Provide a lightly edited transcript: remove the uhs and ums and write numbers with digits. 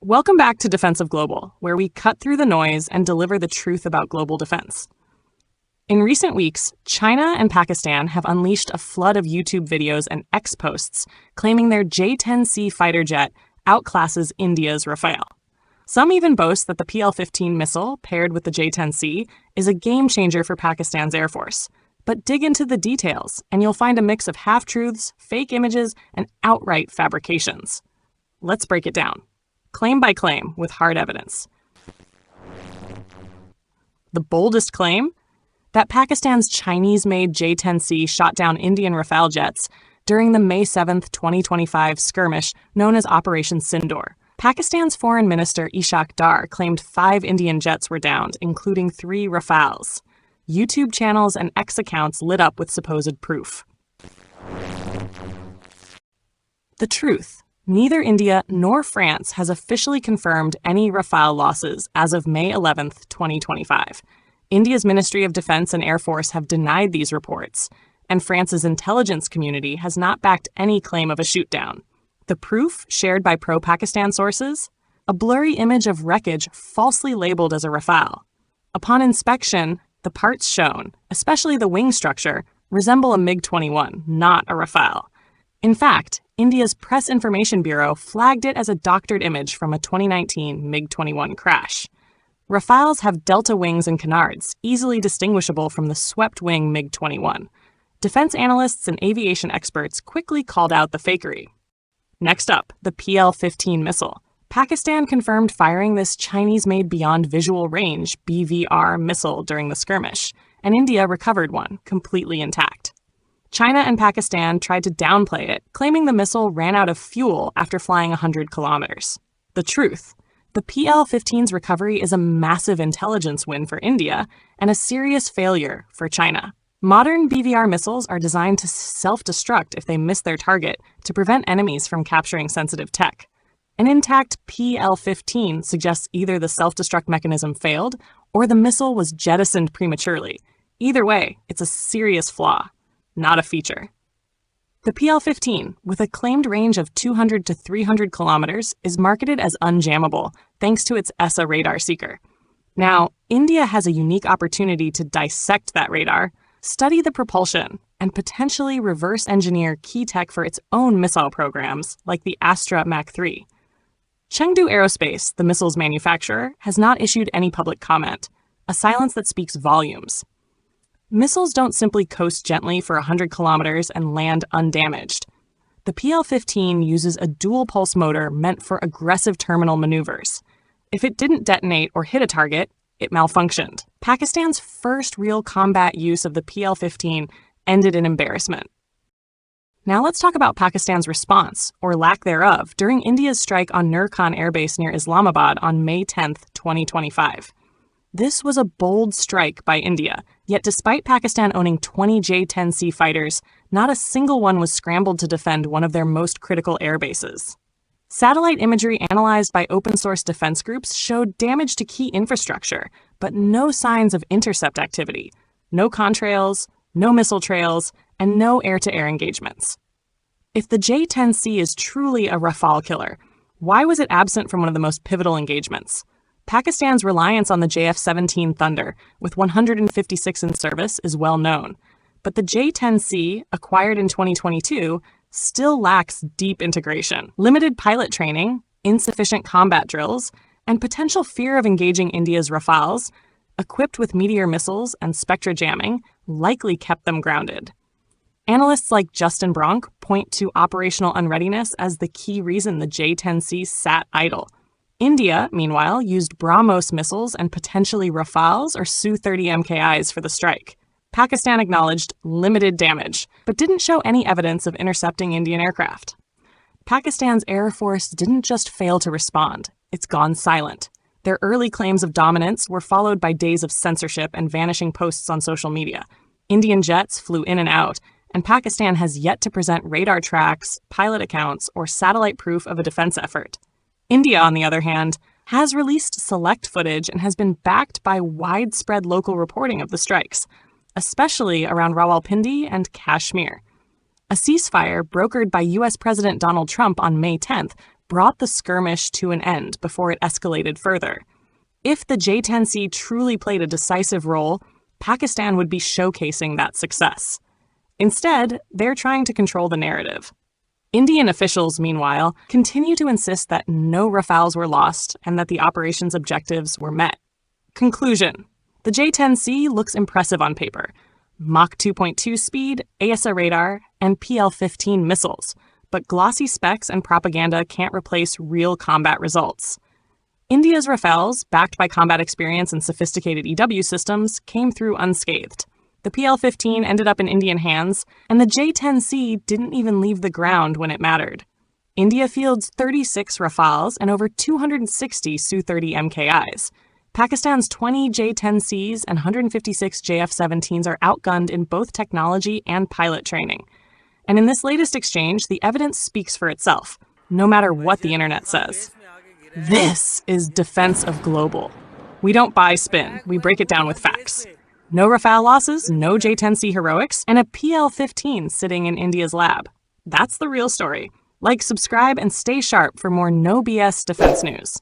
Welcome back to Defensive Global, where we cut through the noise and deliver the truth about global defense. In recent weeks, China and Pakistan have unleashed a flood of YouTube videos and X posts claiming their J-10C fighter jet outclasses India's Rafale. Some even boast that the PL-15 missile, paired with the J-10C, is a game changer for Pakistan's Air Force. But dig into the details, and you'll find a mix of half-truths, fake images, and outright fabrications. Let's break it down, claim by claim, with hard evidence. The boldest claim? That Pakistan's Chinese-made J-10C shot down Indian Rafale jets during the May 7, 2025 skirmish known as Operation Sindoor. Pakistan's Foreign Minister Ishaq Dar claimed 5 Indian jets were downed, including 3 Rafales. YouTube channels and X accounts lit up with supposed proof. The truth: neither India nor France has officially confirmed any Rafale losses as of May 11, 2025. India's Ministry of Defense and Air Force have denied these reports, and France's intelligence community has not backed any claim of a shootdown. The proof, shared by pro-Pakistan sources? A blurry image of wreckage falsely labeled as a Rafale. Upon inspection, the parts shown, especially the wing structure, resemble a MiG-21, not a Rafale. In fact, India's Press Information Bureau flagged it as a doctored image from a 2019 MiG-21 crash. Rafales have delta wings and canards, easily distinguishable from the swept-wing MiG-21. Defense analysts and aviation experts quickly called out the fakery. Next up, the PL-15 missile. Pakistan confirmed firing this Chinese-made Beyond Visual Range BVR missile during the skirmish, and India recovered one, completely intact. China and Pakistan tried to downplay it, claiming the missile ran out of fuel after flying 100 kilometers. The truth: the PL-15's recovery is a massive intelligence win for India and a serious failure for China. Modern BVR missiles are designed to self-destruct if they miss their target to prevent enemies from capturing sensitive tech. An intact PL-15 suggests either the self-destruct mechanism failed or the missile was jettisoned prematurely. Either way, it's a serious flaw, not a feature. The PL-15, with a claimed range of 200 to 300 kilometers, is marketed as unjammable thanks to its ESA radar seeker. Now, India has a unique opportunity to dissect that radar, study the propulsion, and potentially reverse engineer key tech for its own missile programs, like the Astra Mach 3. Chengdu Aerospace, the missile's manufacturer, has not issued any public comment, a silence that speaks volumes. Missiles don't simply coast gently for 100 kilometers and land undamaged. The PL-15 uses a dual-pulse motor meant for aggressive terminal maneuvers. If it didn't detonate or hit a target, it malfunctioned. Pakistan's first real combat use of the PL-15 ended in embarrassment. Now let's talk about Pakistan's response, or lack thereof, during India's strike on Nur Khan Air Base near Islamabad on May 10, 2025. This was a bold strike by India, yet despite Pakistan owning 20 J-10C fighters, not a single one was scrambled to defend one of their most critical air bases. Satellite imagery analyzed by open-source defense groups showed damage to key infrastructure, but no signs of intercept activity, no contrails, no missile trails, and no air-to-air engagements. If the J-10C is truly a Rafale killer, why was it absent from one of the most pivotal engagements? Pakistan's reliance on the JF-17 Thunder, with 156 in service, is well known, but the J-10C, acquired in 2022, still lacks deep integration. Limited pilot training, insufficient combat drills, and potential fear of engaging India's Rafales, equipped with Meteor missiles and Spectra jamming, likely kept them grounded. Analysts like Justin Bronk point to operational unreadiness as the key reason the J-10C sat idle. India, meanwhile, used BrahMos missiles and potentially Rafales or Su-30 MKIs for the strike. Pakistan acknowledged limited damage, but didn't show any evidence of intercepting Indian aircraft. Pakistan's Air Force didn't just fail to respond, it's gone silent. Their early claims of dominance were followed by days of censorship and vanishing posts on social media. Indian jets flew in and out, and Pakistan has yet to present radar tracks, pilot accounts, or satellite proof of a defense effort. India, on the other hand, has released select footage and has been backed by widespread local reporting of the strikes, especially around Rawalpindi and Kashmir. A ceasefire brokered by U.S. President Donald Trump on May 10th brought the skirmish to an end before it escalated further. If the J-10C truly played a decisive role, Pakistan would be showcasing that success. Instead, they're trying to control the narrative. Indian officials, meanwhile, continue to insist that no Rafales were lost and that the operation's objectives were met. Conclusion: the J-10C looks impressive on paper. Mach 2.2 speed, AESA radar, and PL-15 missiles, but glossy specs and propaganda can't replace real combat results. India's Rafales, backed by combat experience and sophisticated EW systems, came through unscathed. The PL-15 ended up in Indian hands, and the J-10C didn't even leave the ground when it mattered. India fields 36 Rafales and over 260 Su-30 MKIs. Pakistan's 20 J-10Cs and 156 JF-17s are outgunned in both technology and pilot training. And in this latest exchange, the evidence speaks for itself, no matter what the internet says. This is defense of global. We don't buy spin, we break it down with facts. No Rafale losses, no J-10C heroics, and a PL-15 sitting in India's lab. That's the real story. Like, subscribe, and stay sharp for more no BS defense news.